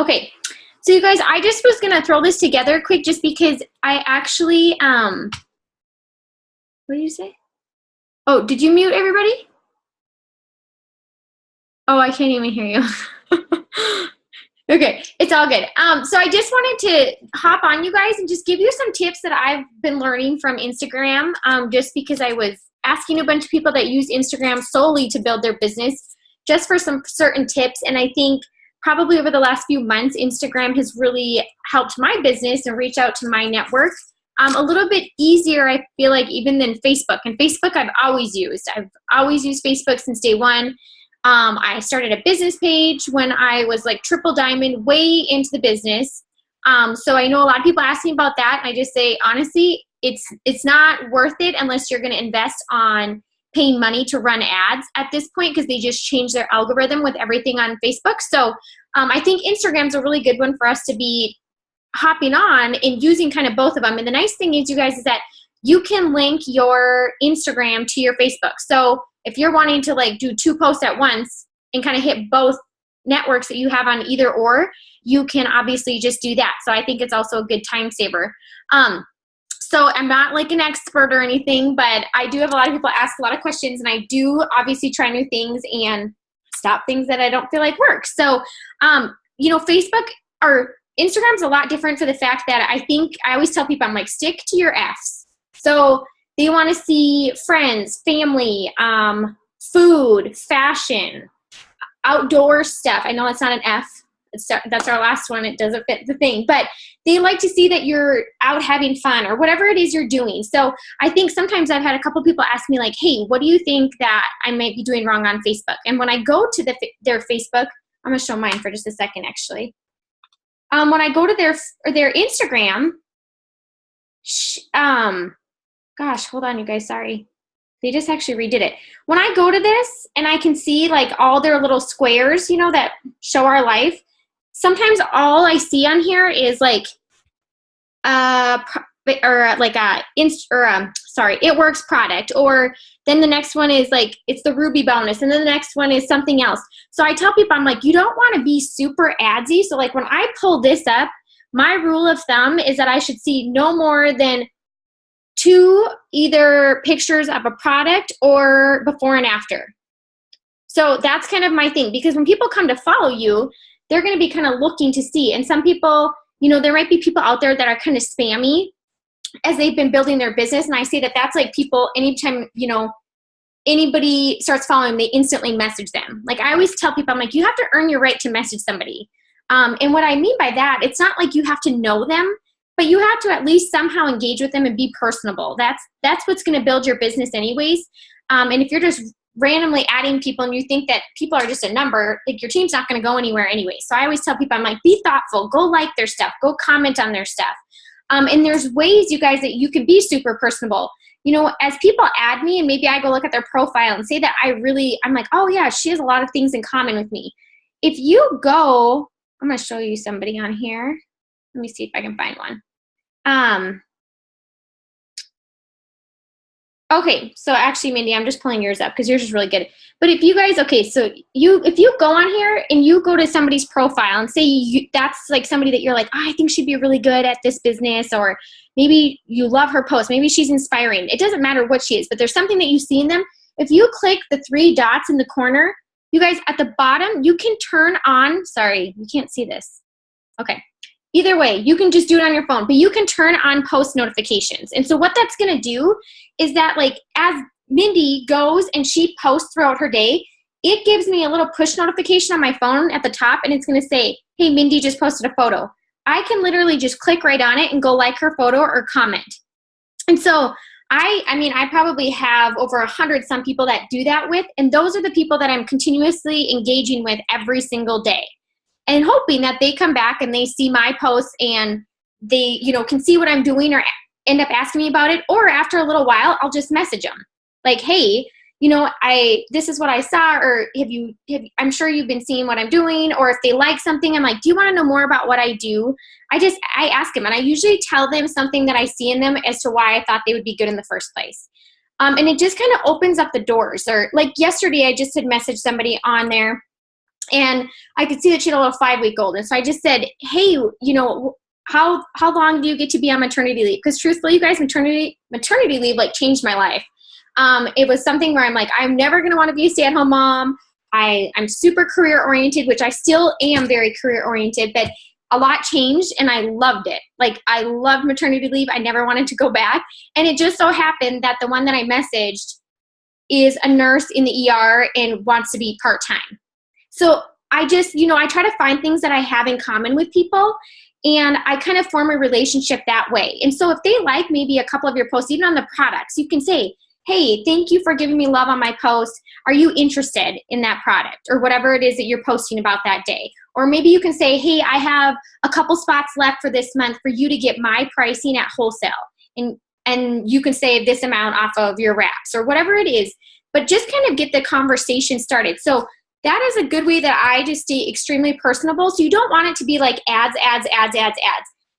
Okay. So you guys, I just was going to throw this together quick just because I actually, what did you say? Oh, did you mute everybody? Oh, I can't even hear you. Okay, it's all good. So I just wanted to hop on you guys and just give you some tips that I've been learning from Instagram, just because I was asking a bunch of people that use Instagram solely to build their business just for some certain tips. And I think probably over the last few months, Instagram has really helped my business and reach out to my network a little bit easier, I feel like, even than Facebook. And Facebook I've always used. I've always used Facebook since day one. I started a business page when I was like triple diamond, way into the business. So I know a lot of people ask me about that. And I just say, honestly, it's not worth it unless you're going to invest on paying money to run ads at this point, because they just changed their algorithm with everything on Facebook. So I think Instagram's a really good one for us to be hopping on and using kind of both of them. And the nice thing is, you guys, is that you can link your Instagram to your Facebook. So if you're wanting to like do 2 posts at once and kind of hit both networks that you have on either or, you can obviously just do that. So I think it's also a good time saver. So I'm not like an expert or anything, but I do have a lot of people ask a lot of questions, and I do obviously try new things and stop things that I don't feel like work. So, Facebook or Instagram's a lot different for the fact that I think I always tell people, I'm like, stick to your F's. So they want to see friends, family, food, fashion, outdoor stuff. I know that's not an F. That's our last one. It doesn't fit the thing. But they like to see that you're out having fun or whatever it is you're doing. So I think sometimes I've had a couple people ask me like, hey, what do you think that I might be doing wrong on Facebook? And when I go to their Facebook, I'm going to show mine for just a second, actually. When I go to their Instagram, gosh, hold on, you guys. Sorry. They just actually redid it. When I go to this and I can see like all their little squares, that show our life, sometimes all I see on here is like, It Works product, or then the next one is like, it's the Ruby bonus, and then the next one is something else. So I tell people, I'm like, you don't want to be super adsy. So like when I pull this up, my rule of thumb is that I should see no more than 2 either pictures of a product or before and after. So that's kind of my thing, because when people come to follow you, they're going to be kind of looking to see. And some people, there might be people out there that are kind of spammy as they've been building their business. And I say that that's like people, anytime, anybody starts following, they instantly message them. Like I always tell people, I'm like, you have to earn your right to message somebody. And what I mean by that, it's not like you have to know them, but you have to at least somehow engage with them and be personable. That's what's going to build your business anyways. And if you're just randomly adding people and you think that people are just a number, like your team's not going to go anywhere anyway. So I always tell people, I'm like, be thoughtful, go like their stuff, go comment on their stuff. And there's ways, you guys, that you can be super personable. As people add me and maybe I go look at their profile and say that I'm like, oh yeah, she has a lot of things in common with me. If you go, I'm going to show you somebody on here. Let me see if I can find one. Okay, so actually, Mindy, I'm just pulling yours up because yours is really good. But if you guys, if you go on here and you go to somebody's profile and say that's like somebody that you're like, oh, I think she'd be really good at this business, or maybe you love her post, maybe she's inspiring. It doesn't matter what she is, but there's something that you see in them. If you click the 3 dots in the corner, you guys, at the bottom, you can turn on, sorry, you can't see this. Okay. Either way, you can just do it on your phone, but you can turn on post notifications. And so what that's going to do is that, like, as Mindy goes and she posts throughout her day, it gives me a little push notification on my phone at the top, and it's going to say, hey, Mindy just posted a photo. I can literally just click right on it and go like her photo or comment. And so I probably have over 100 some people that do that with, and those are the people that I'm continuously engaging with every single day. And hoping that they come back and they see my posts and they, can see what I'm doing or end up asking me about it. Or after a little while, I'll just message them like, hey, this is what I saw, or I'm sure you've been seeing what I'm doing. Or if they like something, I'm like, do you want to know more about what I do? I ask them, and I usually tell them something that I see in them as to why I thought they would be good in the first place. And it just kind of opens up the doors. Or like yesterday, I just had messaged somebody on there. And I could see that she had a little 5-week-old. And so I just said, hey, you know, how long do you get to be on maternity leave? Because truthfully, you guys, maternity leave like changed my life. It was something where I'm like, I'm never going to want to be a stay-at-home mom. I'm super career oriented, which I still am very career oriented, but a lot changed and I loved it. Like I loved maternity leave. I never wanted to go back. And it just so happened that the one that I messaged is a nurse in the ER and wants to be part-time. So I just, you know, I try to find things that I have in common with people and I kind of form a relationship that way. And so if they like maybe a couple of your posts, even on the products, you can say, hey, thank you for giving me love on my post. Are you interested in that product or whatever it is that you're posting about that day? Or maybe you can say, hey, I have a couple spots left for this month for you to get my pricing at wholesale. And you can save this amount off of your wraps or whatever it is. But just kind of get the conversation started. So that is a good way that I just stay extremely personable. So you don't want it to be like ads.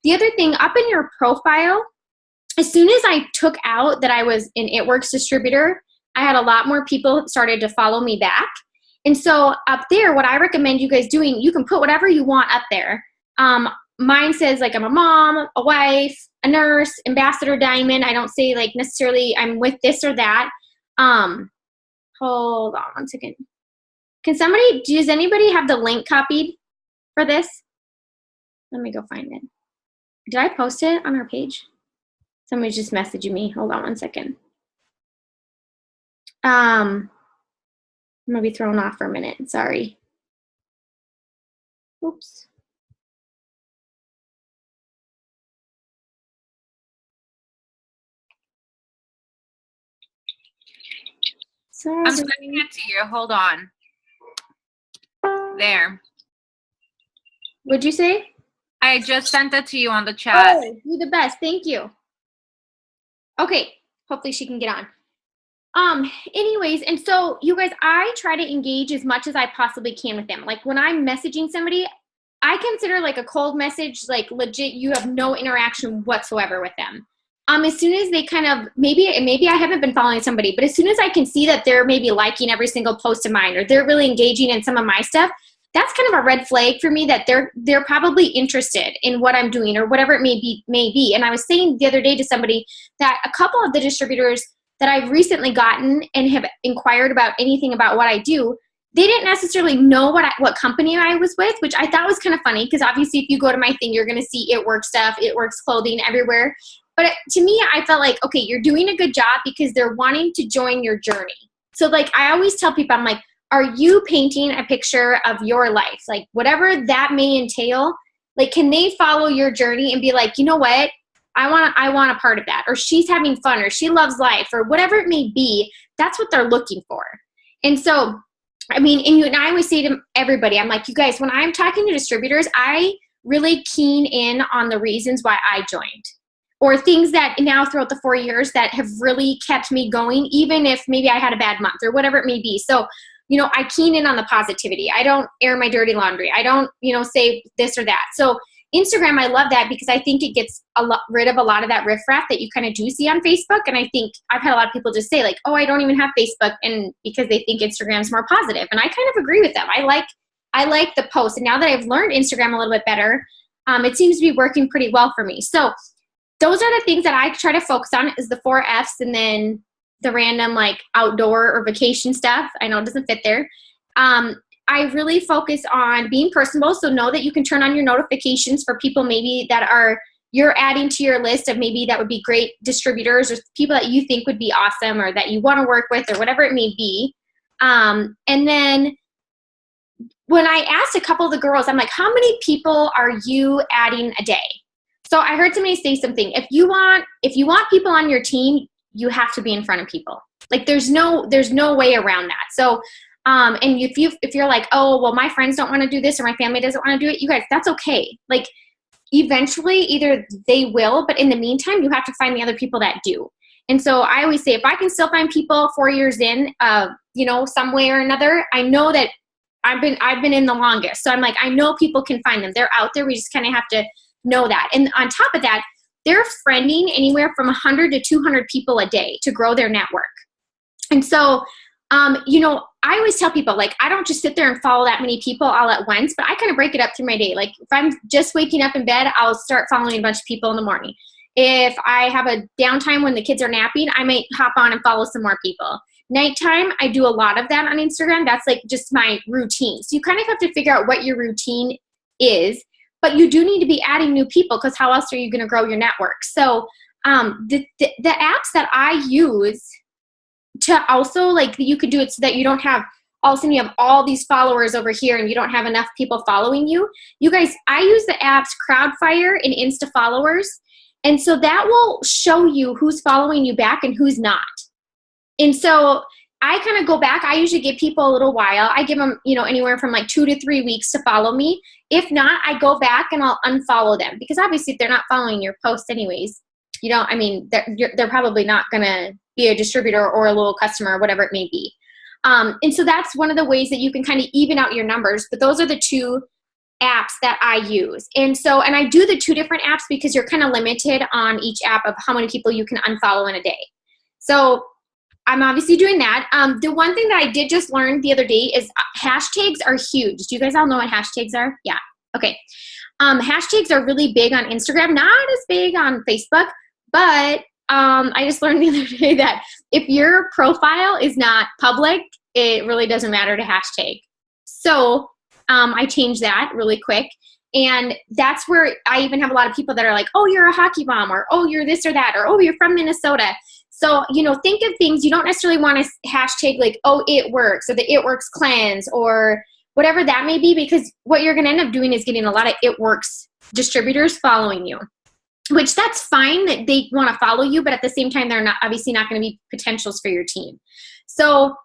The other thing, up in your profile, as soon as I took out that I was an It Works distributor, I had a lot more people started to follow me back. And so up there, what I recommend you guys doing, you can put whatever you want up there. Mine says like I'm a mom, a wife, a nurse, ambassador diamond. I don't say like necessarily I'm with this or that. Hold on one second. Does anybody have the link copied for this? Let me go find it. Did I post it on our page? Somebody's just messaging me. Hold on one second. I'm gonna be thrown off for a minute. Sorry. Oops. Sorry. I'm sending it to you. Hold on. There. What'd you say? I just sent it to you on the chat. Oh, you're the best. Thank you. Okay. Hopefully she can get on. Anyways, and so you guys, I try to engage as much as I possibly can with them. Like when I'm messaging somebody, I consider like a cold message, like legit, you have no interaction whatsoever with them. As soon as they kind of, maybe I haven't been following somebody, but as soon as I can see that they're maybe liking every single post of mine or they're really engaging in some of my stuff, that's kind of a red flag for me that they're probably interested in what I'm doing or whatever it may be. And I was saying the other day to somebody that a couple of the distributors that I've recently gotten and have inquired about anything about what I do, they didn't necessarily know what company I was with, which I thought was kind of funny because obviously if you go to my thing, you're going to see It Works stuff, It Works clothing everywhere. But to me, I felt like, okay, you're doing a good job because they're wanting to join your journey. So like I always tell people, I'm like, are you painting a picture of your life? Like whatever that may entail, like can they follow your journey and be like, you know what? I want a part of that, or she's having fun, or she loves life, or whatever it may be. That's what they're looking for. And so, I mean, and I always say to everybody, I'm like, you guys, when I'm talking to distributors, I really keen in on the reasons why I joined, or things that now throughout the 4 years that have really kept me going, even if maybe I had a bad month or whatever it may be. So, you know, I keen in on the positivity. I don't air my dirty laundry. I don't, you know, say this or that. So Instagram, I love that because I think it gets rid of a lot of that riffraff that you kind of do see on Facebook. And I think I've had a lot of people just say like, oh, I don't even have Facebook, and because they think Instagram's more positive. And I kind of agree with them. I like the post. And now that I've learned Instagram a little bit better, it seems to be working pretty well for me. So those are the things that I try to focus on is the 4 Fs and then the random like outdoor or vacation stuff. I know it doesn't fit there. I really focus on being personable. So know that you can turn on your notifications for people maybe that you're adding to your list of maybe that would be great distributors or people that you think would be awesome or that you want to work with or whatever it may be. And then when I asked a couple of the girls, I'm like, how many people are you adding a day? So I heard somebody say something. If you want people on your team, you have to be in front of people. Like there's no way around that. So and if you're like, oh, well, my friends don't want to do this or my family doesn't want to do it, you guys, that's okay. Like eventually either they will, but in the meantime, you have to find the other people that do. And so I always say, if I can still find people 4 years in, you know, some way or another, I know that I've been in the longest. So I'm like, I know people can find them. They're out there. We just kind of have to know that. And on top of that, they're friending anywhere from 100 to 200 people a day to grow their network. And so You know, I always tell people, like, I don't just sit there and follow that many people all at once, but I kind of break it up through my day. Like, if I'm just waking up in bed, I'll start following a bunch of people in the morning. If I have a downtime when the kids are napping, I might hop on and follow some more people. Nighttime, I do a lot of that on Instagram. That's like just my routine. So you kind of have to figure out what your routine is, but you do need to be adding new people, because how else are you going to grow your network? So the apps that I use to also, like, you could do it so that you don't have, all of a sudden you have all these followers over here and you don't have enough people following you. You guys, I use the apps Crowdfire and Insta Followers. And so that will show you who's following you back and who's not. And so I kind of go back. I usually give people a little while. I give them, you know, anywhere from like 2 to 3 weeks to follow me. If not, I go back and I'll unfollow them, because obviously if they're not following your posts anyways, you know, I mean, they're probably not going to be a distributor or a loyal customer or whatever it may be. And so that's one of the ways that you can kind of even out your numbers. But those are the 2 apps that I use. And so, and I do the 2 different apps because you're kind of limited on each app of how many people you can unfollow in a day. So I'm obviously doing that. The one thing that I did just learn the other day is hashtags are huge. Do you guys all know what hashtags are? Yeah. Okay. Hashtags are really big on Instagram, not as big on Facebook, but I just learned the other day that if your profile is not public, it really doesn't matter to hashtag. So I changed that really quick. And that's where I even have a lot of people that are like, oh, you're a hockey mom, or oh, you're this or that, or oh, you're from Minnesota. So, you know, think of things. You don't necessarily want to hashtag like, oh, it works, or the It Works cleanse, or whatever that may be, because what you're going to end up doing is getting a lot of It Works distributors following you, which that's fine that they want to follow you, but at the same time, they're not obviously not going to be potentials for your team. So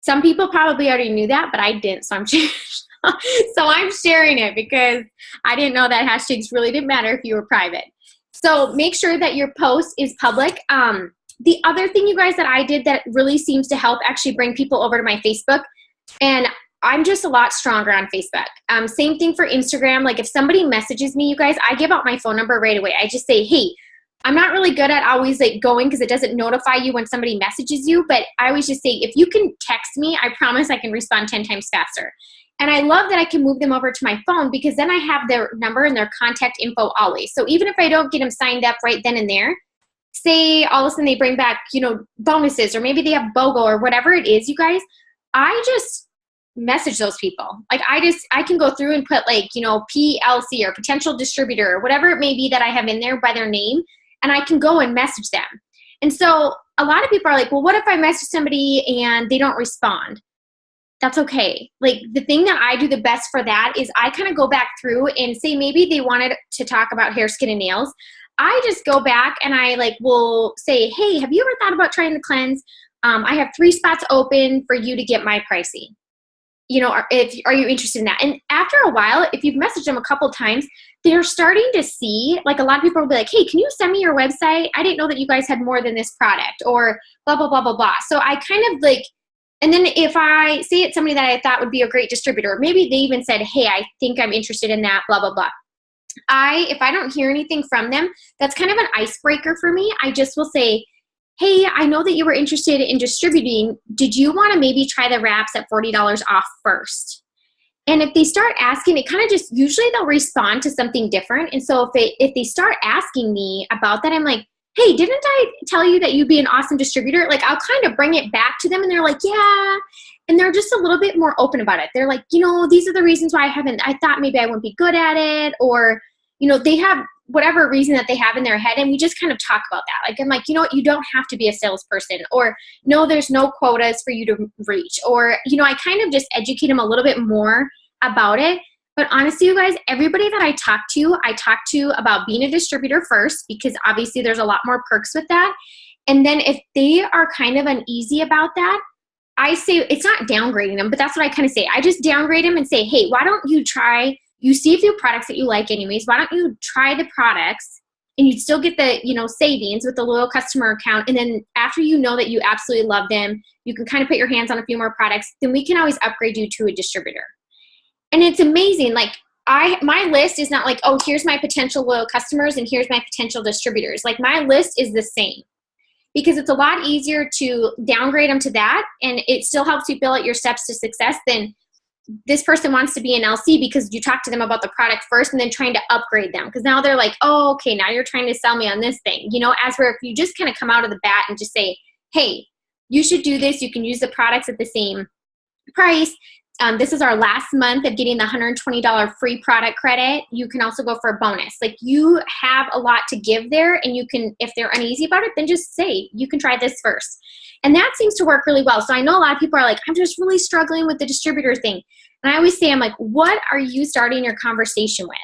some people probably already knew that, but I didn't. So I'm sharing it because I didn't know that hashtags really didn't matter if you were private. So make sure that your post is public. The other thing, you guys, that I did that really seems to help actually bring people over to my Facebook, and I'm just a lot stronger on Facebook. Same thing for Instagram. Like if somebody messages me, you guys, I give out my phone number right away. I just say, hey, I'm not really good at always like going, because it doesn't notify you when somebody messages you, but I always just say, if you can text me, I promise I can respond 10 times faster. And I love that I can move them over to my phone, because then I have their number and their contact info always. So even if I don't get them signed up right then and there, say all of a sudden they bring back, you know, bonuses, or maybe they have BOGO or whatever it is, you guys, I just message those people. Like I can go through and put like, you know, PLC or potential distributor or whatever it may be that I have in there by their name, and I can go and message them. And so a lot of people are like, well, what if I message somebody and they don't respond? That's okay. Like the thing that I do the best for that is I kind of go back through and say, maybe they wanted to talk about hair, skin, and nails. I just go back and I like will say, hey, have you ever thought about trying the cleanse? I have 3 spots open for you to get my pricing. You know, are you interested in that? And after a while, if you've messaged them a couple times, they're starting to see, like a lot of people will be like, hey, can you send me your website? I didn't know that you guys had more than this product, or blah, blah, blah, blah, blah. So I kind of like, and then if I say it's somebody that I thought would be a great distributor, maybe they even said, hey, I think I'm interested in that, blah, blah, blah. If I don't hear anything from them, that's kind of an icebreaker for me. I just will say, hey, I know that you were interested in distributing. Did you want to maybe try the wraps at $40 off first? And if they start asking, it kind of just, usually they'll respond to something different. And so if they start asking me about that, I'm like, hey, didn't I tell you that you'd be an awesome distributor? Like I'll kind of bring it back to them, and they're like, yeah. And they're just a little bit more open about it. They're like, you know, these are the reasons why I thought maybe I wouldn't be good at it, or, you know, they have whatever reason that they have in their head, and we just kind of talk about that. Like, I'm like, you know what, you don't have to be a salesperson, or no, there's no quotas for you to reach, or, you know, I kind of just educate them a little bit more about it. But honestly, you guys, everybody that I talk to about being a distributor first, because obviously there's a lot more perks with that. And then if they are kind of uneasy about that, I say, it's not downgrading them, but that's what I kind of say. I just downgrade them and say, hey, why don't you try, you see a few products that you like anyways, why don't you try the products, and you'd still get the, you know, savings with the loyal customer account. And then after you know that you absolutely love them, you can kind of put your hands on a few more products, then we can always upgrade you to a distributor. And it's amazing. Like my list is not like, oh, here's my potential loyal customers and here's my potential distributors. Like my list is the same. because it's a lot easier to downgrade them to that, and it still helps you fill out your steps to success than this person wants to be an LC because you talk to them about the product first and then trying to upgrade them. Because now they're like, oh, okay, now you're trying to sell me on this thing. You know, as where if you just kind of come out of the bat and just say, hey, you should do this. You can use the products at the same price. This is our last month of getting the $120 free product credit. You can also go for a bonus. Like, you have a lot to give there, and you can, if they're uneasy about it, then just say, you can try this first. And that seems to work really well. So I know a lot of people are like, I'm just really struggling with the distributor thing. And I always say, I'm like, what are you starting your conversation with?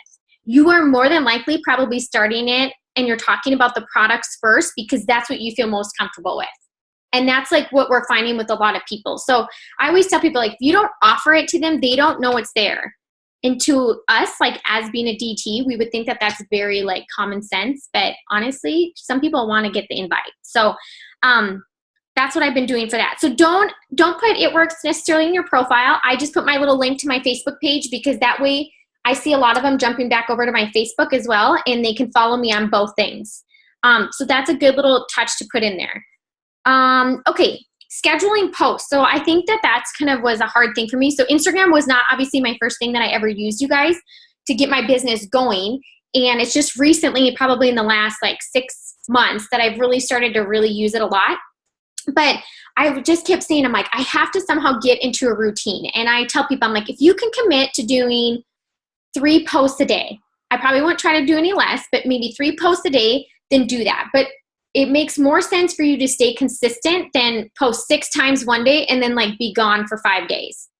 You are more than likely probably starting it and you're talking about the products first because that's what you feel most comfortable with. And that's like what we're finding with a lot of people. So I always tell people, like, if you don't offer it to them, they don't know it's there. And to us, like, as being a DT, we would think that that's very like common sense. But honestly, some people want to get the invite. So that's what I've been doing for that. So don't put It Works necessarily in your profile. I just put my little link to my Facebook page because that way I see a lot of them jumping back over to my Facebook as well, and they can follow me on both things. So that's a good little touch to put in there. Okay, scheduling posts. So I think that that's kind of was a hard thing for me. So Instagram was not obviously my first thing that I ever used, you guys, to get my business going. And it's just recently, probably in the last like 6 months, that I've really started to really use it a lot. But I just kept saying, I'm like, I have to somehow get into a routine. And I tell people, I'm like, if you can commit to doing 3 posts a day, I probably won't try to do any less, but maybe 3 posts a day, then do that. But it makes more sense for you to stay consistent than post 6 times one day and then like be gone for 5 days.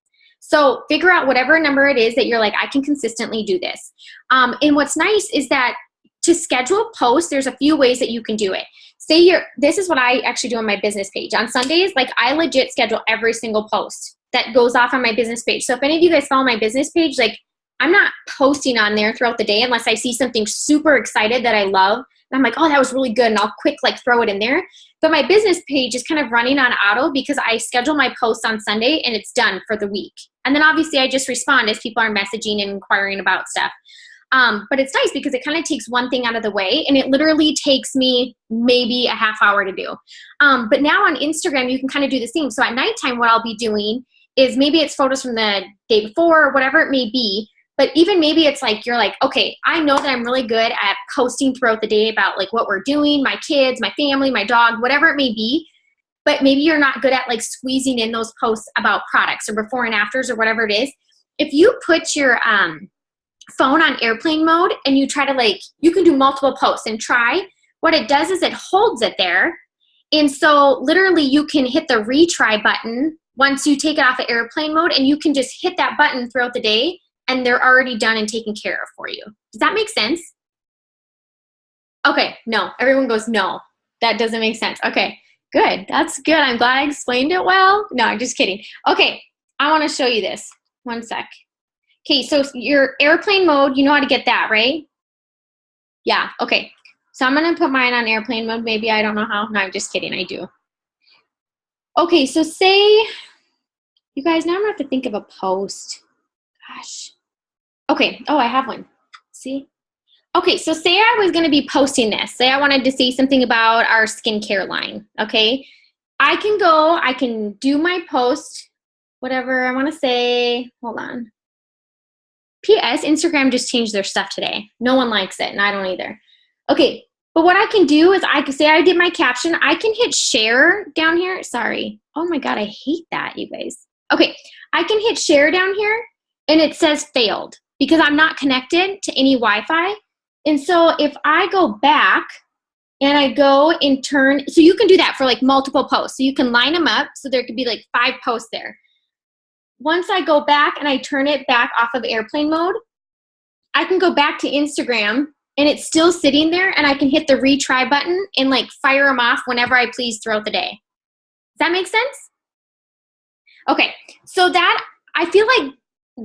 So figure out whatever number it is that you're like, I can consistently do this. And what's nice is that to schedule posts, there's a few ways that you can do it. This is what I actually do on my business page. On Sundays, like, I legit schedule every single post that goes off on my business page. So if any of you guys follow my business page, like, I'm not posting on there throughout the day unless I see something super excited that I love. And I'm like, oh, that was really good. And I'll quick like throw it in there. But my business page is kind of running on auto because I schedule my posts on Sunday and it's done for the week. And then obviously I just respond as people are messaging and inquiring about stuff. But it's nice because it kind of takes one thing out of the way, and it literally takes me maybe a half hour to do. But now on Instagram, you can kind of do the same. So at nighttime, what I'll be doing is maybe it's photos from the day before or whatever it may be. But even maybe it's like, you're like, okay, I know that I'm really good at posting throughout the day about like what we're doing, my kids, my family, my dog, whatever it may be. But maybe you're not good at like squeezing in those posts about products or before and afters or whatever it is. If you put your phone on airplane mode and you try to like, you can do multiple posts and try, what it does is it holds it there. And so literally you can hit the retry button once you take it off of airplane mode, and you can just hit that button throughout the day and they're already done and taken care of for you. Does that make sense? Okay, no, everyone goes, no, that doesn't make sense. Okay, good, that's good. I'm glad I explained it well. No, I'm just kidding. Okay, I wanna show you this, 1 sec. Okay, so your airplane mode, you know how to get that, right? Yeah, okay. So I'm going to put mine on airplane mode. Maybe I don't know how. No, I'm just kidding. I do. Okay, so say, you guys, now I'm going to have to think of a post. Gosh. Okay, oh, I have one. See? Okay, so say I was going to be posting this. Say I wanted to say something about our skincare line, okay? I can do my post, whatever I want to say. Hold on. P.S. Instagram just changed their stuff today. No one likes it, and I don't either. Okay, but what I can do is I can say I did my caption. I can hit share down here. Sorry. Oh my God, I hate that, you guys. Okay, I can hit share down here, and it says failed because I'm not connected to any Wi-Fi. And so if I go back and I go and turn, so you can do that for like multiple posts. So you can line them up so there could be like 5 posts there. Once I go back and I turn it back off of airplane mode, I can go back to Instagram and it's still sitting there, and I can hit the retry button and like fire them off whenever I please throughout the day. Does that make sense? Okay, so that, I feel like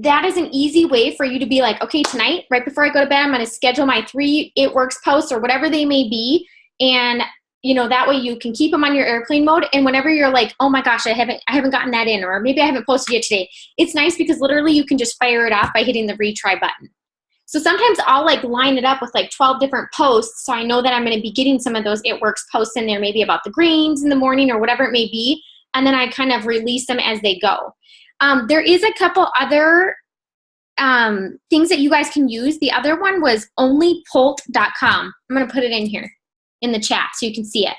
that is an easy way for you to be like, okay, tonight, right before I go to bed, I'm going to schedule my 3 It Works posts or whatever they may be. And you know, that way you can keep them on your airplane mode. And whenever you're like, oh my gosh, I haven't gotten that in, or maybe I haven't posted yet today, it's nice because literally you can just fire it off by hitting the retry button. So sometimes I'll like line it up with like 12 different posts. So I know that I'm going to be getting some of those It Works posts in there, maybe about the greens in the morning or whatever it may be. And then I kind of release them as they go. There is a couple other things that you guys can use. The other one was onlypolt.com. I'm going to put it in here in the chat so you can see it.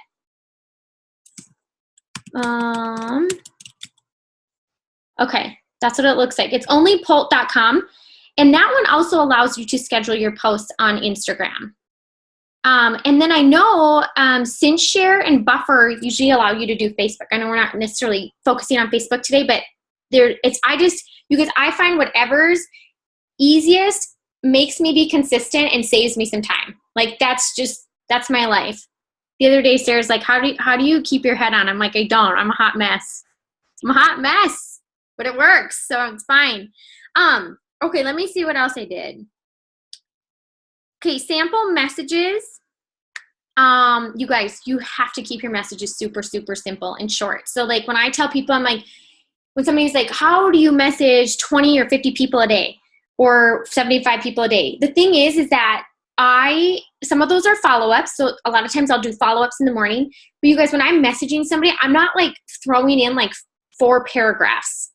Okay, that's what it looks like. It's onlypolt.com. And that one also allows you to schedule your posts on Instagram. And then I know CinchShare and Buffer usually allow you to do Facebook. I know we're not necessarily focusing on Facebook today, but I find whatever's easiest makes me be consistent and saves me some time. Like that's my life. The other day, Sarah's like, how do you keep your head on? I'm like, I don't. I'm a hot mess. I'm a hot mess, but it works, so it's fine. Okay, let me see what else I did. Okay, sample messages. You guys, you have to keep your messages super, super simple and short. So like when I tell people, I'm like, when somebody's like, how do you message 20 or 50 people a day or 75 people a day? The thing is that some of those are follow-ups. So a lot of times I'll do follow-ups in the morning. But you guys, when I'm messaging somebody, I'm not like throwing in like 4 paragraphs.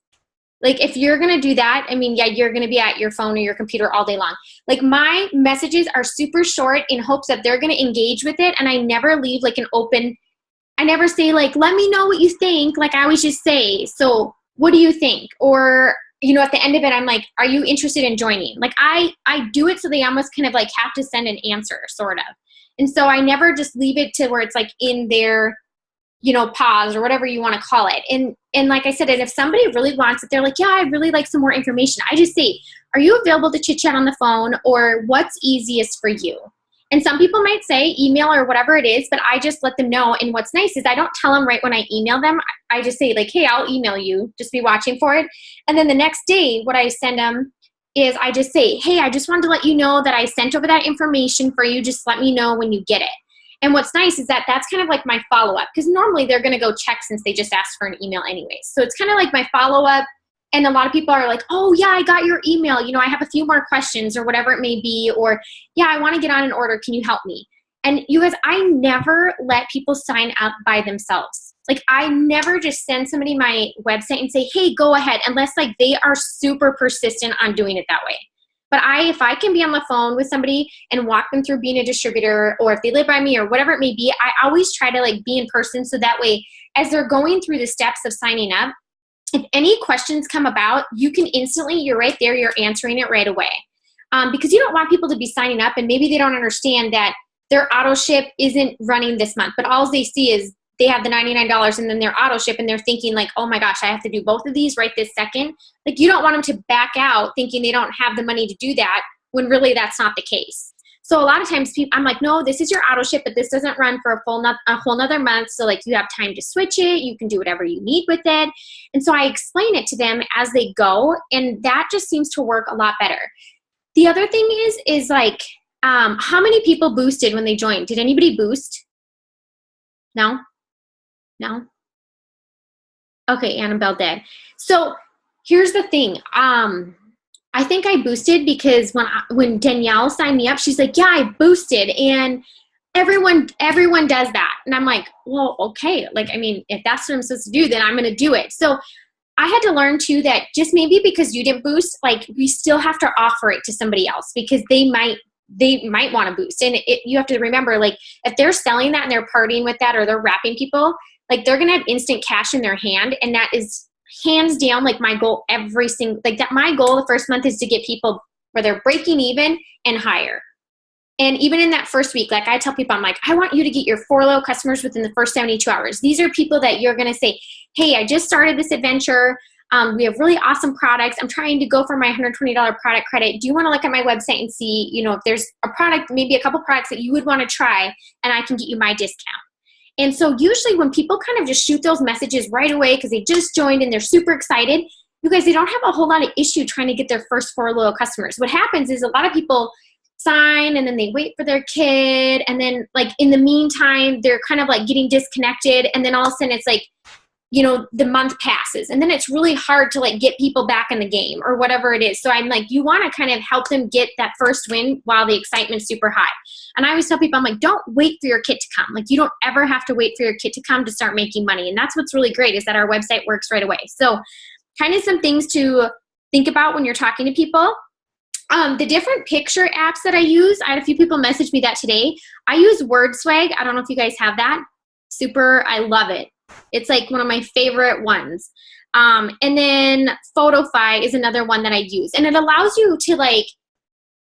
Like if you're going to do that, I mean, yeah, you're going to be at your phone or your computer all day long. Like my messages are super short in hopes that they're going to engage with it. And I never leave like I never say like, let me know what you think. Like I always just say, so what do you think? Or, you know, at the end of it, I'm like, are you interested in joining? Like I do it so they almost kind of like have to send an answer sort of. And so I never just leave it to where it's like in their, you know, pause or whatever you want to call it. And like I said, and if somebody really wants it, they're like, yeah, I'd really like some more information. I just say, are you available to chit chat on the phone or what's easiest for you? And some people might say email or whatever it is, but I just let them know. And what's nice is I don't tell them right when I email them. I just say like, hey, I'll email you. Just be watching for it. And then the next day, what I send them is I just say, hey, I just wanted to let you know that I sent over that information for you. Just let me know when you get it. And what's nice is that that's kind of like my follow-up because normally they're going to go check since they just asked for an email anyways. So it's kind of like my follow-up. And a lot of people are like, oh, yeah, I got your email. You know, I have a few more questions or whatever it may be. Or, yeah, I want to get on an order. Can you help me? And you guys, I never let people sign up by themselves. Like, I never just send somebody my website and say, hey, go ahead, unless, like, they are super persistent on doing it that way. But if I can be on the phone with somebody and walk them through being a distributor, or if they live by me or whatever it may be, I always try to, like, be in person so that way, as they're going through the steps of signing up, if any questions come about, you can instantly, you're right there, you're answering it right away. Because you don't want people to be signing up and maybe they don't understand that their auto ship isn't running this month, but all they see is they have the $99 and then their auto ship and they're thinking like, oh my gosh, I have to do both of these right this second. Like you don't want them to back out thinking they don't have the money to do that when really that's not the case. So a lot of times I'm like, no, this is your auto ship, but this doesn't run for a whole nother month. So like you have time to switch it. You can do whatever you need with it. And so I explain it to them as they go. And that just seems to work a lot better. The other thing is like, how many people boosted when they joined? Did anybody boost? No? No? Okay, Annabelle did. So here's the thing. I think I boosted because when Danielle signed me up, she's like, yeah, I boosted. And everyone does that. And I'm like, well, okay. Like, I mean, if that's what I'm supposed to do, then I'm going to do it. So I had to learn too that just maybe because you didn't boost, like we still have to offer it to somebody else because they might want to boost. And you have to remember, like if they're selling that and they're partying with that or they're wrapping people, like they're going to have instant cash in their hand. And that is hands down, like my goal my goal the first month is to get people where they're breaking even and higher. And even in that first week, like I tell people, I'm like, I want you to get your 4 low customers within the first 72 hours. These are people that you're going to say, hey, I just started this adventure. We have really awesome products. I'm trying to go for my $120 product credit. Do you want to look at my website and see, you know, if there's a product, maybe a couple products that you would want to try and I can get you my discount. And so usually when people kind of just shoot those messages right away because they just joined and they're super excited, you guys, they don't have a whole lot of issue trying to get their first 4 loyal customers. What happens is a lot of people sign and then they wait for their kid. And then like in the meantime, they're kind of like getting disconnected. And then all of a sudden it's like, the month passes and then it's really hard to like get people back in the game or whatever it is. So I'm like, you want to kind of help them get that first win while the excitement's super high. And I always tell people, I'm like, don't wait for your kit to come. Like, you don't ever have to wait for your kit to come to start making money. And that's what's really great, is that our website works right away. So kind of some things to think about when you're talking to people. The different picture apps that I use, I had a few people message me that today. I use WordSwag. I don't know if you guys have that. I love it. It's like one of my favorite ones. And then Photofy is another one that I use. And it allows you to like,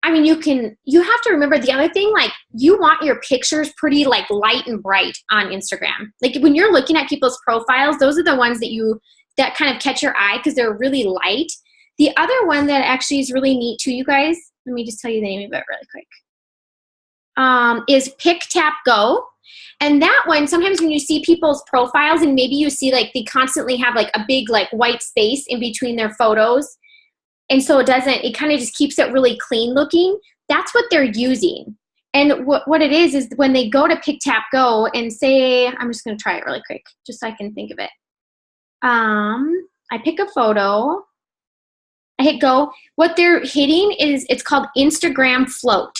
you have to remember the other thing, like you want your pictures pretty like light and bright on Instagram. Like when you're looking at people's profiles, those are the ones that kind of catch your eye because they're really light. The other one that actually is really neat too, you guys, let me just tell you the name of it really quick, is Pick Tap Go. And that one, sometimes when you see people's profiles and maybe you see like they constantly have like a big like white space in between their photos, and so it kind of just keeps it really clean looking. That's what they're using. And what it is when they go to Pick Tap Go and say, I'm just going to try it really quick just so I can think of it. I pick a photo. I hit go. What they're hitting it's called Instagram Float.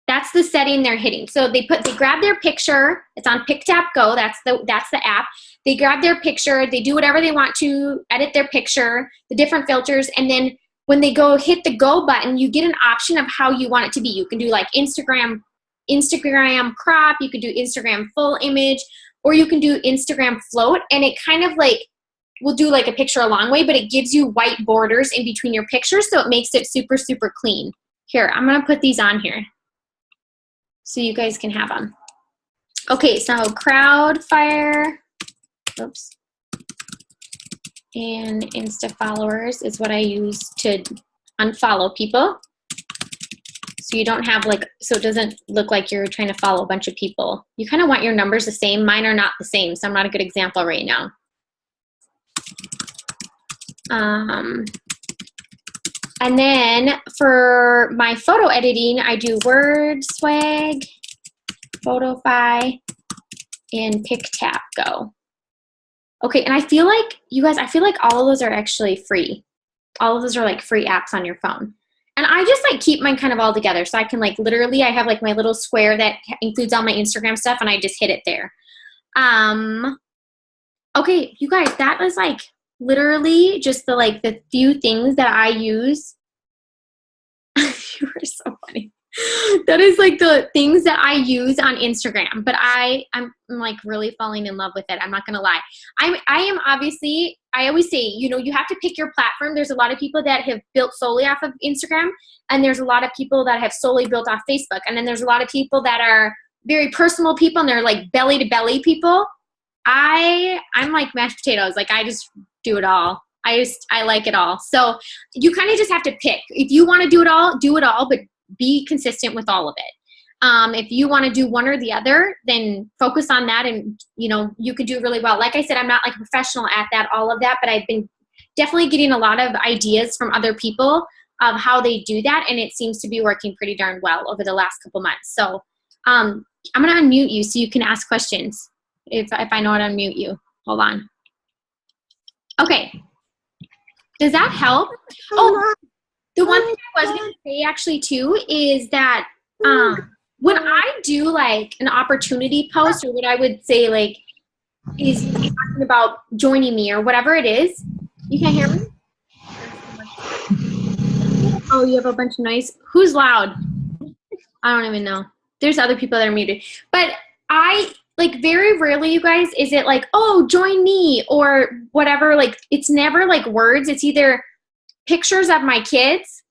That's the setting they're hitting. So they grab their picture. It's on Pick Tap Go. That's the app. They grab their picture. They do whatever they want to, edit their picture, the different filters, and then when they go hit the go button, you get an option of how you want it to be. You can do like Instagram crop. You can do Instagram full image, or you can do Instagram float, and it kind of like will do like a picture a long way, but it gives you white borders in between your pictures, so it makes it super, super clean. Here, I'm gonna put these on here so you guys can have them. Okay, so Crowdfire, oops, and Insta followers is what I use to unfollow people. So you don't have so it doesn't look like you're trying to follow a bunch of people. You kind of want your numbers the same. Mine are not the same, so I'm not a good example right now. And then for my photo editing, I do WordSwag, Photofy, and Pick Tap Go. Okay, and I feel like, you guys, all of those are actually free. All of those are like free apps on your phone. And I just like keep mine kind of all together. So I can like literally, I have like my little square that includes all my Instagram stuff, and I just hit it there. Okay, you guys, that was like literally just the few things that I use. You are so funny. That is like the things that I use on Instagram, but I'm like really falling in love with it. I'm not gonna lie. I am obviously, I always say, you have to pick your platform. There's a lot of people that have built solely off of Instagram, and there's a lot of people that have solely built off Facebook, and then there's a lot of people that are very personal people, and they're like belly to belly people. I'm like mashed potatoes. Like I just do it all. I like it all. So you kind of just have to pick. If you want to do it all, but be consistent with all of it. If you want to do one or the other, then focus on that, and you could do really well. Like I said, I'm not like a professional at all of that, but I've been definitely getting a lot of ideas from other people of how they do that, and it seems to be working pretty darn well over the last couple months. So I'm going to unmute you so you can ask questions if I know how to unmute you. Hold on. Okay. Does that help? Oh, the one thing I was going to say actually too is that when I do like an opportunity post, or what I would say like is talking about joining me or whatever it is, you can't hear me? Oh, you have a bunch of noise. Who's loud? I don't even know. There's other people that are muted. But I like very rarely, you guys, is it like, oh, join me or whatever. Like it's never like words. It's either pictures of my kids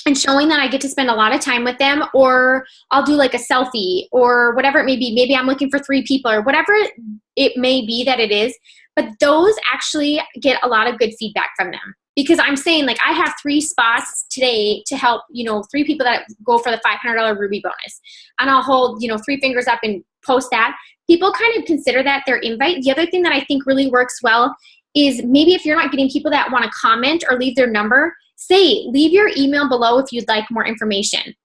and showing that I get to spend a lot of time with them, or I'll do like a selfie or whatever it may be. Maybe I'm looking for 3 people or whatever it may be that it is. But those actually get a lot of good feedback from them, because I'm saying like I have 3 spots today to help, 3 people that go for the $500 Ruby bonus, and I'll hold, 3 fingers up and post that. People kind of consider that their invite. The other thing that I think really works well is maybe if you're not getting people that want to comment or leave their number, leave your email below if you'd like more information.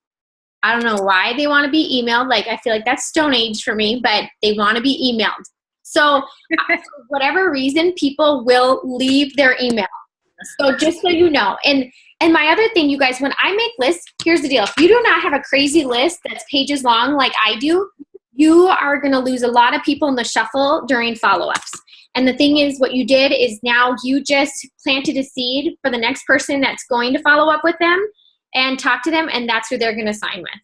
I don't know why they want to be emailed. Like I feel like that's Stone Age for me, but they want to be emailed. So for whatever reason, people will leave their email. So just so you know. And my other thing, you guys, when I make lists, here's the deal. If you do not have a crazy list that's pages long like I do, you are going to lose a lot of people in the shuffle during follow-ups. And the thing is, what you did is now you just planted a seed for the next person that's going to follow up with them and talk to them, and that's who they're going to sign with,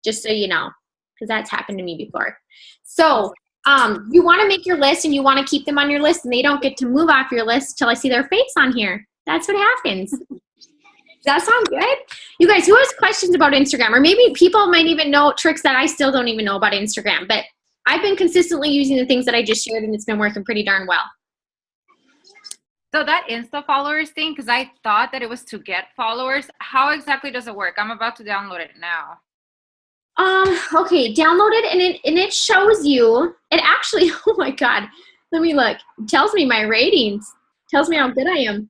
just so you know, because that's happened to me before. So you want to make your list, and you want to keep them on your list, and they don't get to move off your list till I see their face on here. That's what happens. Does that sound good? You guys, who has questions about Instagram? Or maybe people might even know tricks that I still don't even know about Instagram, but I've been consistently using the things that I just shared, and it's been working pretty darn well. So that Insta followers thing, because I thought that it was to get followers. How exactly does it work? I'm about to download it now. Okay, download it, and it shows you, it actually, oh my God, let me look. It tells me my ratings, tells me how good I am.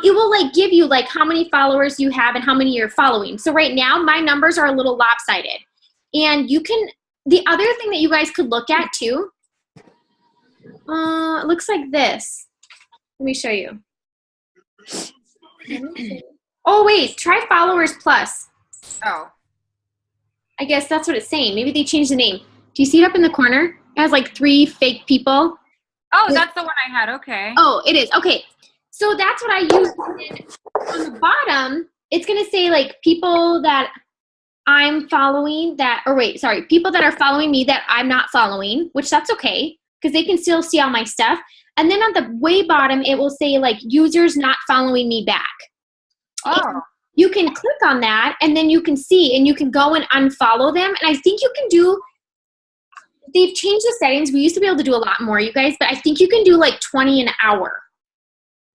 It will like give you like how many followers you have and how many you're following. So right now my numbers are a little lopsided, and you can, the other thing that you guys could look at too, it looks like this. Let me show you. Oh wait, try followers plus. Oh. I guess that's what it's saying. Maybe they changed the name. Do you see it up in the corner? It has like 3 fake people. Oh, that's the one I had. Okay. Oh, it is. Okay. So that's what I use. On the bottom, it's going to say like people that I'm following that, or wait, sorry, people that are following me that I'm not following, which that's okay because they can still see all my stuff. And then on the way bottom, it will say like users not following me back. Oh. And you can click on that, and then you can see, and you can go and unfollow them. And I think you can do, they've changed the settings. We used to be able to do a lot more, you guys, but I think you can do like 20 an hour.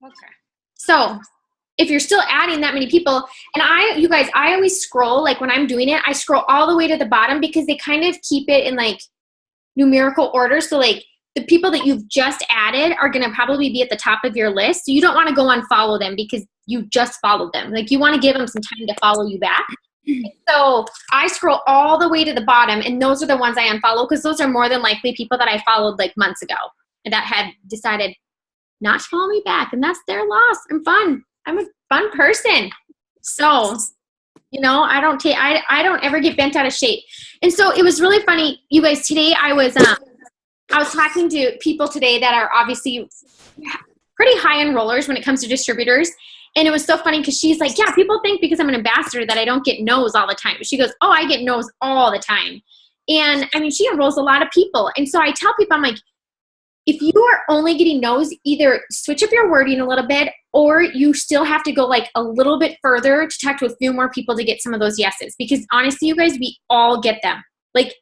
Okay. So if you're still adding that many people, and you guys, I always scroll, like when I'm doing it, I scroll all the way to the bottom because they kind of keep it in like numerical order. So like the people that you've just added are going to probably be at the top of your list. So you don't want to go unfollow them because you just followed them. Like you want to give them some time to follow you back. So I scroll all the way to the bottom, and those are the ones I unfollow because those are more than likely people that I followed like months ago and that had decided not to follow me back, and that's their loss. I'm fun. I'm a fun person. So, you know, I don't ever get bent out of shape. And so it was really funny, you guys. Today I was talking to people today that are obviously pretty high enrollers when it comes to distributors. And it was so funny because she's like, yeah, people think because I'm an ambassador that I don't get no's all the time. But she goes, oh, I get no's all the time. And I mean, she enrolls a lot of people. And so I tell people, I'm like, if you are only getting no's, either switch up your wording a little bit, or you still have to go like a little bit further to talk to a few more people to get some of those yeses. Because honestly, you guys, we all get them. Like,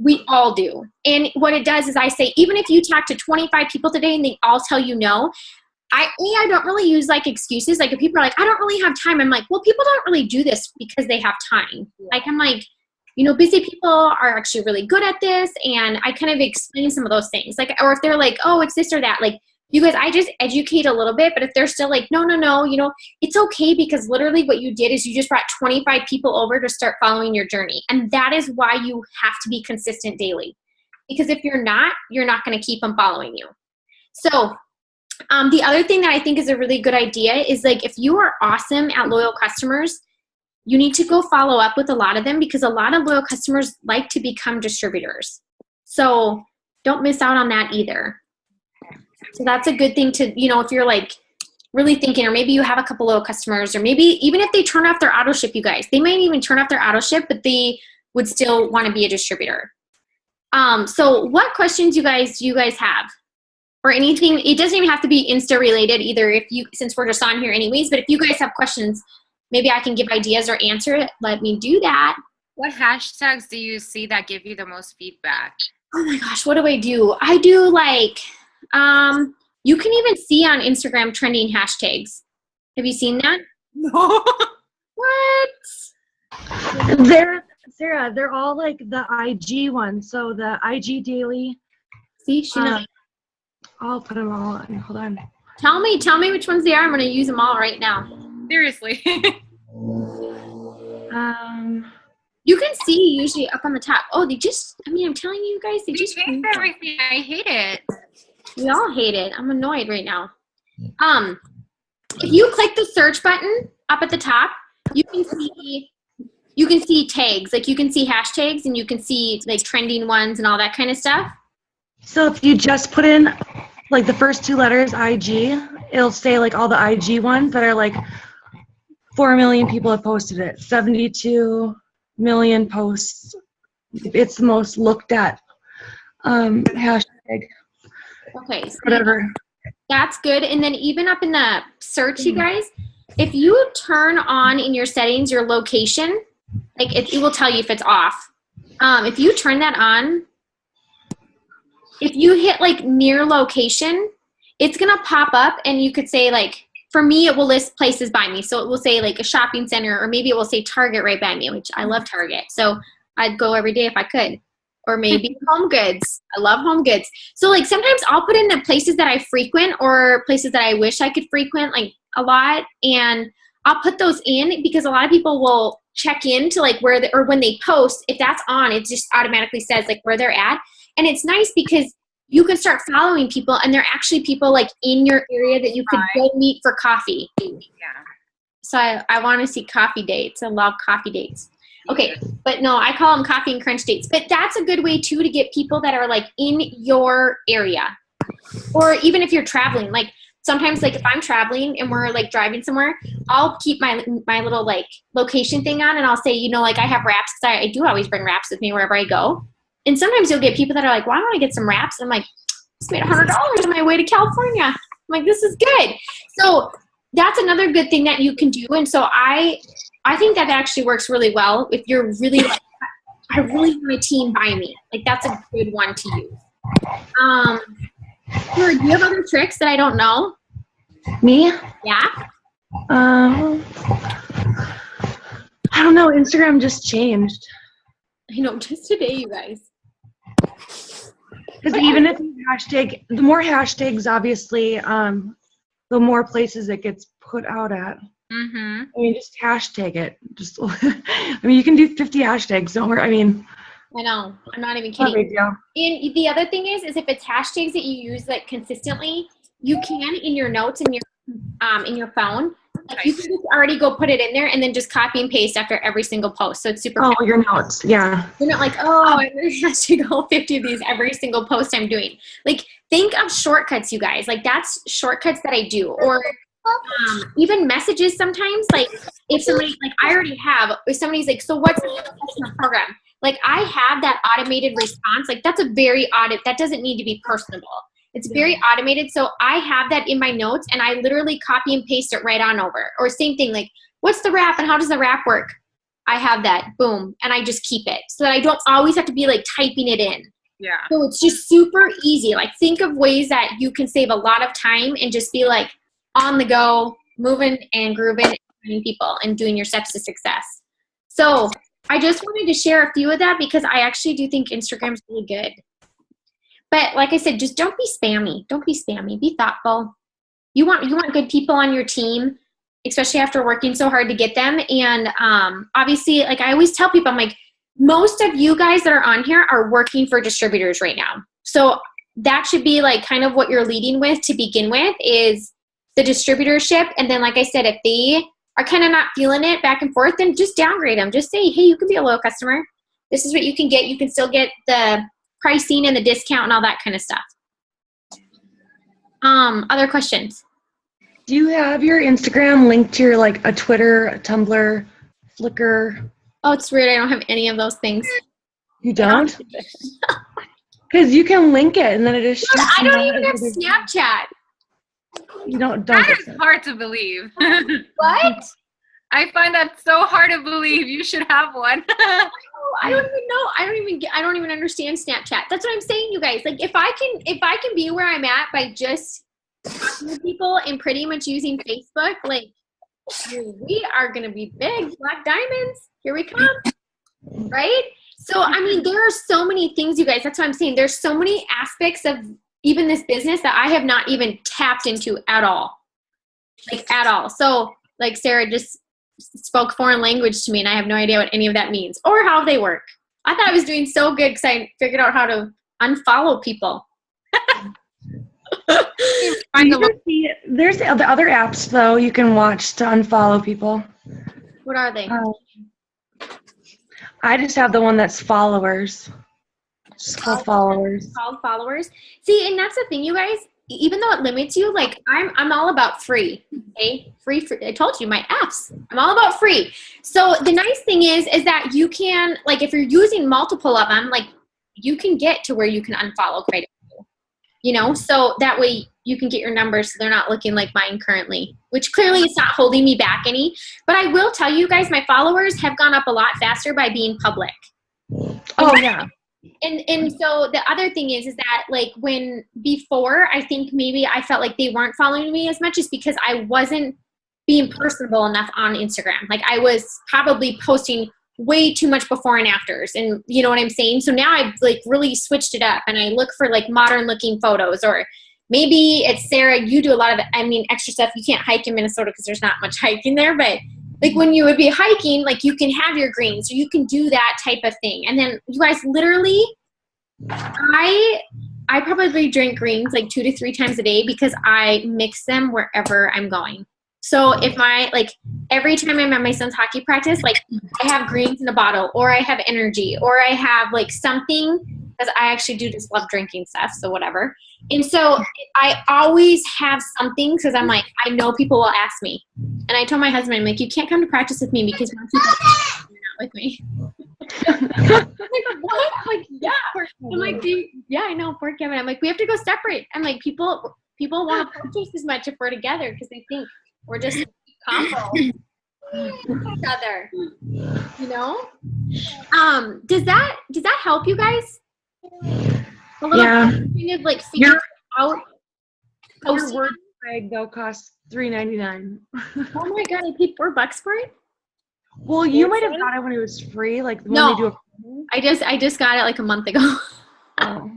we all do. And what it does is I say, even if you talk to 25 people today and they all tell you no, I don't really use like excuses. Like if people are like, I don't really have time. I'm like, well, people don't really do this because they have time. Like I'm like, you know, busy people are actually really good at this. And I kind of explain some of those things. Like, or if they're like, oh, it's this or that. Like you guys, I just educate a little bit. But if they're still like, no, you know, it's okay because literally what you did is you just brought 25 people over to start following your journey. And that is why you have to be consistent daily. Because if you're not going to keep them following you. So the other thing that I think is a really good idea is like if you are awesome at loyal customers, you need to go follow up with a lot of them because a lot of loyal customers like to become distributors. So don't miss out on that either. So that's a good thing to, you know, if you're like really thinking, or maybe you have a couple loyal customers, or maybe even if they turn off their auto ship, you guys, they might even turn off their auto ship, but they would still want to be a distributor. So what questions you guys have? Or anything, it doesn't even have to be Insta related either since we're just on here anyways, but if you guys have questions, maybe I can give ideas or answer it. Let me do that. What hashtags do you see that give you the most feedback? Oh my gosh, what do? I do like, you can even see on Instagram trending hashtags. Have you seen that? No. What? Sarah, they're all like the IG ones. So the IG daily. See, she knows. I'll put them all on. Hold on. Tell me which ones they are. I'm going to use them all right now. Seriously. You can see usually up on the top. Oh, I'm telling you guys, they just changed everything. I hate it. We all hate it. I'm annoyed right now. If you click the search button up at the top, you can see tags. Like, you can see hashtags, and you can see like trending ones and all that kind of stuff. So if you just put in like the first 2 letters, IG, it'll say like all the IG ones that are like 4 million people have posted it, 72 million posts. It's the most looked at hashtag. Okay. So whatever. that's good. And then even up in the search, you guys, if you turn on in your settings your location, like it will tell you if it's off. If you turn that on, if you hit like near location, it's gonna pop up, and you could say like, for me, it will list places by me. So it will say like a shopping center, or maybe it will say Target right by me, which I love Target. So I'd go every day if I could. Or maybe Home Goods. I love Home Goods. So like sometimes I'll put in the places that I frequent or places that I wish I could frequent like a lot, and I'll put those in because a lot of people will check in to like or when they post, if that's on, it just automatically says like where they're at. And it's nice because you can start following people, and they're actually people like in your area that you could go meet for coffee. Yeah. So I want to see coffee dates. I love coffee dates. Okay, but no, I call them coffee and crunch dates. But that's a good way too to get people that are like in your area. Or even if you're traveling, like sometimes like if I'm traveling and we're like driving somewhere, I'll keep my little like location thing on, and I'll say, you know, like I have wraps, because I do always bring wraps with me wherever I go. And sometimes you'll get people that are like, well, I want to get some wraps. And I'm like, just made $100 on my way to California. I'm like, this is good. So that's another good thing that you can do. And so I think that actually works really well if you're really like, I really want my team by me. Like, that's a good one to use. Laura, do you have other tricks that I don't know? Me? Yeah? I don't know. Instagram just changed. I know, just today, you guys. Because even if you hashtag, the more hashtags, obviously, the more places it gets put out at. Mm-hmm. I mean, just hashtag it. Just, I mean, you can do 50 hashtags. Don't worry. I mean, I know. I'm not even not a kidding. big deal. And the other thing is if it's hashtags that you use like consistently, you can in your notes in your phone, like you can just already go put it in there and then just copy and paste after every single post. So it's super. Oh, your notes. Yeah. You're not like, oh, I really have to go 50 of these every single post I'm doing. Like, think of shortcuts, you guys. Like, that's shortcuts that I do. Or even messages sometimes. Like, if somebody, like, I already have, if somebody's like, so what's the customer program? Like, I have that automated response. Like, that's a very that doesn't need to be personable. It's very automated. So I have that in my notes, and I literally copy and paste it right on over. Or same thing, like, what's the wrap and how does the wrap work? I have that, boom, and I just keep it so that I don't always have to be like typing it in. Yeah. So it's just super easy. Like, think of ways that you can save a lot of time and just be like on the go, moving and grooving, and finding people and doing your steps to success. So I just wanted to share a few of that because I actually do think Instagram's really good. But like I said, just don't be spammy. Don't be spammy. Be thoughtful. You want good people on your team, especially after working so hard to get them. And obviously, like I always tell people, I'm like, most of you guys that are on here are working for distributors right now. So that should be like kind of what you're leading with to begin with is the distributorship. And then, like I said, if they are kind of not feeling it back and forth, then just downgrade them. Just say, hey, you can be a loyal customer. This is what you can get. You can still get the pricing and the discount and all that kind of stuff. Other questions? Do you have your Instagram linked to your like a Twitter, a Tumblr, Flickr? Oh, it's weird. I don't have any of those things. You don't? Because you can link it and then it just. I don't even have Snapchat. You don't. That is hard to believe. What? I find that so hard to believe. You should have one. I don't even know. I don't even understand Snapchat. That's what I'm saying, you guys. Like, if I can be where I'm at by just talking to people and pretty much using Facebook, like, we are gonna be big black diamonds. Here we come, right? So, I mean, there are so many things, you guys. That's what I'm saying. There's so many aspects of even this business that I have not even tapped into at all, like at all. So, like Sarah just spoke foreign language to me, and I have no idea what any of that means or how they work. I thought I was doing so good because I figured out how to unfollow people. There's the other apps, though, you can watch to unfollow people. What are they? I just have the one that's followers. Just called followers. Called followers. See, and that's the thing, you guys. Even though it limits you, like I'm all about free. Okay, free. I told you my apps. I'm all about free. So the nice thing is that you can, like, if you're using multiple of them, like, you can get to where you can unfollow quite a few. You know, so that way you can get your numbers so they're not looking like mine currently, which clearly is not holding me back any. But I will tell you guys, my followers have gone up a lot faster by being public. Oh yeah. And so the other thing is that, like, when before, I think maybe I felt like they weren't following me as much, is because I wasn't being personable enough on Instagram. Like, I was probably posting way too much before and afters, and you know what I'm saying? So now I've like really switched it up, and I look for like modern looking photos, or maybe it's Sarah, you do a lot of, extra stuff. You can't hike in Minnesota because there's not much hiking there, but like when you would be hiking, like you can have your greens, or you can do that type of thing. And then you guys, literally, I probably drink greens like 2 to 3 times a day because I mix them wherever I'm going. So if every time I'm at my son's hockey practice, like I have greens in a bottle, or I have energy, or I have like something, because I actually do just love drinking stuff, so whatever. And so I always have something, because I'm like, I know people will ask me. And I told my husband, I'm like, you can't come to practice with me because you're not with me. I'm like, what? I'm like, yeah. I'm like, yeah, I know, poor Kevin. I'm like, we have to go separate. I'm like, people want to practice as much if we're together because they think we're just combo each other. You know? Does that help you guys? A little Yeah. kind of like figure out. Your word swag though costs $3.99. Oh my god, I paid $4 for it. Well, you might have got it when it was free, like when No, they do I just got it like a month ago. Oh.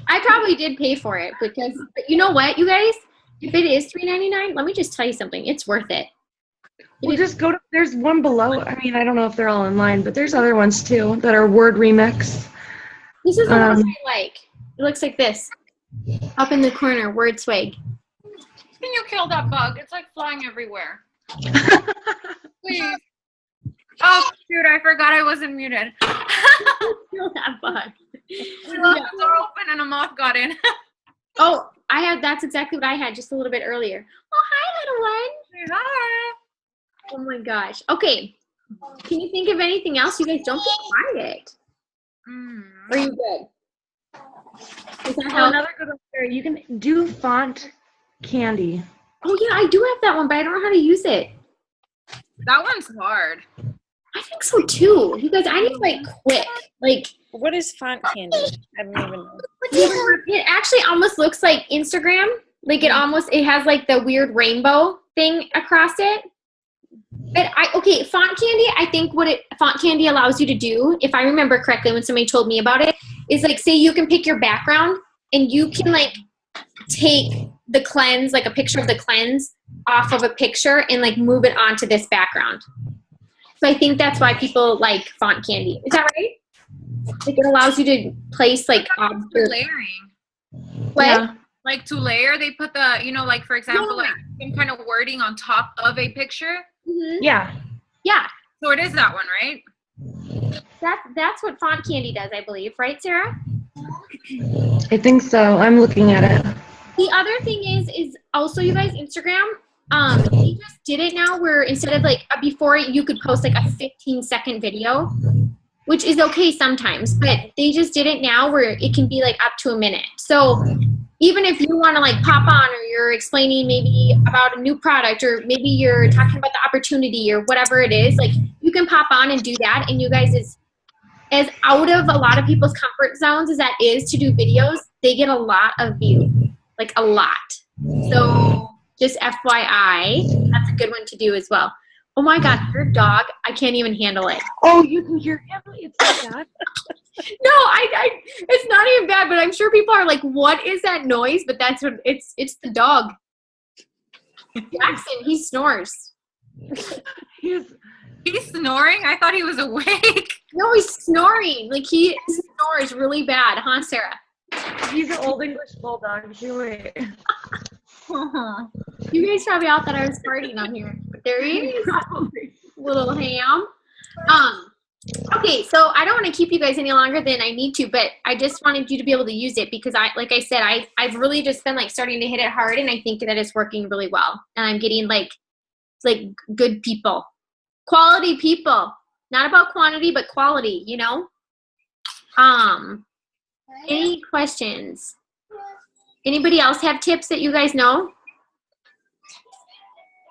I probably did pay for it but you know what, you guys? If it is $3.99, let me just tell you something. It's worth it. Well, just go to, there's one below. I mean, I don't know if they're all in line, but there's other ones too that are word remix. This is the one I like. It looks like this. Up in the corner, word swag. Can you kill that bug? It's like flying everywhere. Please. Oh, shoot, I forgot I wasn't muted. Kill that bug. We left the door open and a moth got in. Oh, that's exactly what I had just a little bit earlier. Oh, hi, little one. Hi. Oh my gosh. Okay. Can you think of anything else? You guys don't be quiet. Are you good? Does that help? Another good one there. You can do font candy. Oh yeah, I do have that one, but I don't know how to use it. That one's hard. I think so too. You guys, I need like quick. Like, what is font candy? I don't even know. it actually almost looks like Instagram. Like it has like the weird rainbow thing across it. But font candy, I think font candy allows you to do, if I remember correctly when somebody told me about it, is like, say you can pick your background and you can like take the cleanse, like a picture of the cleanse off of a picture and like move it onto this background. So I think that's why people like font candy. Is that right? Like it allows you to place like layering. What? Yeah. Like to layer, they put the, like for example, like some kind of wording on top of a picture. Mm-hmm. Yeah. Yeah. So it is that one, right? That's what font candy does, I believe. Right, Sarah? I think so. I'm looking at it. The other thing is also, you guys, Instagram, they just did it now where instead of like before you could post like a 15-second video, which is okay sometimes, but they just did it now where it can be like up to a minute. So even if you want to like pop on, or you're explaining maybe about a new product, or maybe you're talking about the opportunity or whatever it is, like you can pop on and do that. And you guys, as out of a lot of people's comfort zones as that is to do videos, they get a lot of views, like a lot. So just FYI, that's a good one to do as well. Oh my God, your dog, I can't even handle it. Oh, you can hear him? It's like that? No, it's not even bad, but I'm sure people are like, what is that noise? But that's what it's the dog. Jackson, he snores. He's He's snoring? I thought he was awake. No, he's snoring. Like he snores really bad, huh, Sarah? He's an old English bulldog. Wait. You guys probably all thought I was farting on here, but there he is, little ham. Okay, so I don't want to keep you guys any longer than I need to, but I just wanted you to be able to use it because like I said, I've really just been like starting to hit it hard, and I think that it's working really well, and I'm getting like good people, quality people, not about quantity but quality, you know. Any questions? Anybody else have tips that you guys know?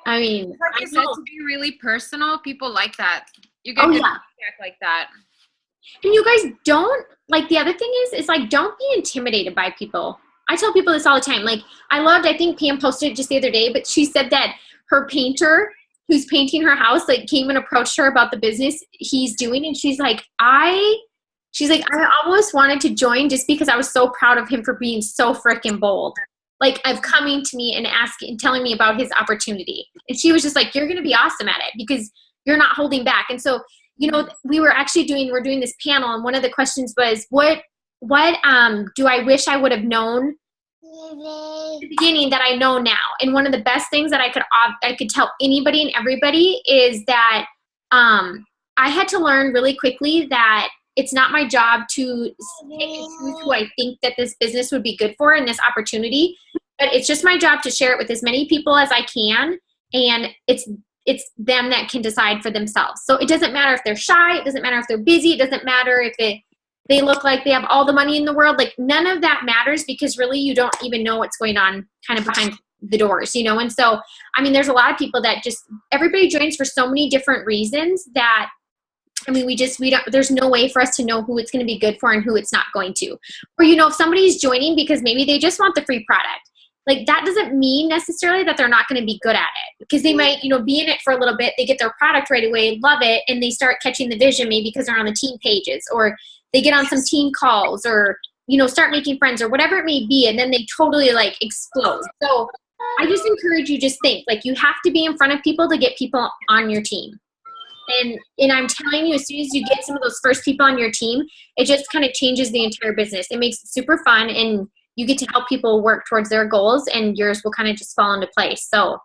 I mean, Like you said, to be really personal, people like that. You get Oh, good yeah. feedback like that. And you guys don't, like, the other thing is like, don't be intimidated by people. I tell people this all the time. Like, I think Pam posted it just the other day, but she said that her painter who's painting her house, like, came and approached her about the business he's doing. And she's like, I almost wanted to join just because I was so proud of him for being so freaking bold. Like, of coming to me and asking and telling me about his opportunity. And she was just like, you're going to be awesome at it because you're not holding back. And so, you know, we're doing this panel, and one of the questions was, what do I wish I would have known at the beginning that I know now? And one of the best things that I could tell anybody and everybody is that I had to learn really quickly that it's not my job to pick and choose who I think that this business would be good for in this opportunity, but it's just my job to share it with as many people as I can, and it's them that can decide for themselves. So it doesn't matter if they're shy, it doesn't matter if they're busy, it doesn't matter if they look like they have all the money in the world. Like, none of that matters because really you don't even know what's going on kind of behind the doors, you know? And so, I mean, there's a lot of people that everybody joins for so many different reasons that, I mean, there's no way for us to know who it's going to be good for and who it's not going to. Or, you know, if somebody's joining because maybe they just want the free product, like, that doesn't mean necessarily that they're not going to be good at it, because they might, you know, be in it for a little bit, they get their product right away, love it, and they start catching the vision maybe because they're on the team pages, or they get on some team calls, or, you know, start making friends or whatever it may be, and then they totally like explode. So I just encourage you, just think, like, you have to be in front of people to get people on your team. And I'm telling you, as soon as you get some of those first people on your team, it just kind of changes the entire business. It makes it super fun, and you get to help people work towards their goals, and yours will kind of just fall into place. So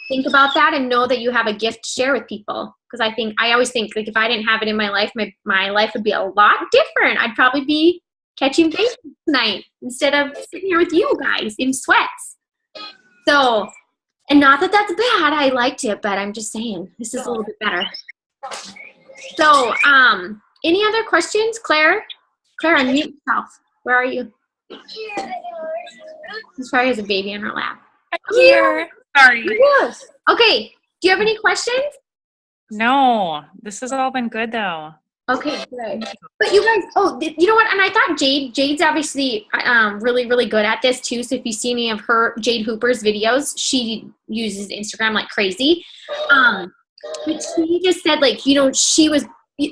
think about that and know that you have a gift to share with people. Because I always think, like, if I didn't have it in my life, my life would be a lot different. I'd probably be catching fish tonight instead of sitting here with you guys in sweats. So, and not that that's bad. I liked it, but I'm just saying this is a little bit better. So, any other questions? Claire, unmute yourself. Where are you? She's probably has a baby in her lap. Here. Sorry. Yes. Okay. Do you have any questions? No, this has all been good though. Okay, good. But you guys, you know what? And I thought Jade's obviously really, really good at this too. So if you see any of Jade Hooper's videos, she uses Instagram like crazy. But she just said, like, you know, she was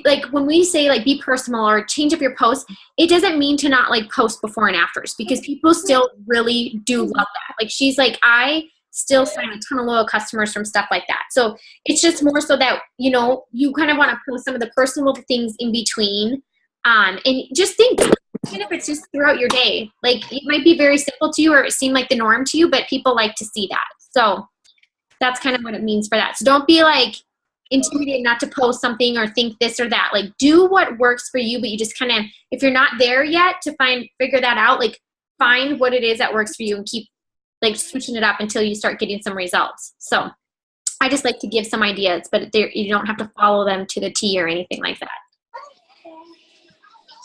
like, when we say like be personal or change up your posts, it doesn't mean to not like post before and afters, because people still really do love that. Like, she's like, I still sign a ton of loyal customers from stuff like that. So it's just more so that, you know, you kind of want to post some of the personal things in between. And just think, even if it's just throughout your day, like, it might be very simple to you or it seemed like the norm to you, but people like to see that. So that's kind of what it means for that. So don't be like intimidated not to post something or think this or that. Like, do what works for you, but you just kind of, if you're not there yet to figure that out, like, find what it is that works for you and keep like switching it up until you start getting some results. So I just like to give some ideas, but you don't have to follow them to the T or anything like that.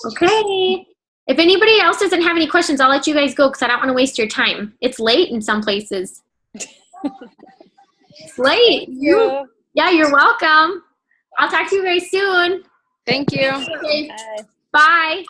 Okay. If anybody else doesn't have any questions, I'll let you guys go because I don't want to waste your time. It's late in some places. It's late. Yeah, you're welcome. I'll talk to you guys soon. Thank you. Okay. Bye. Bye.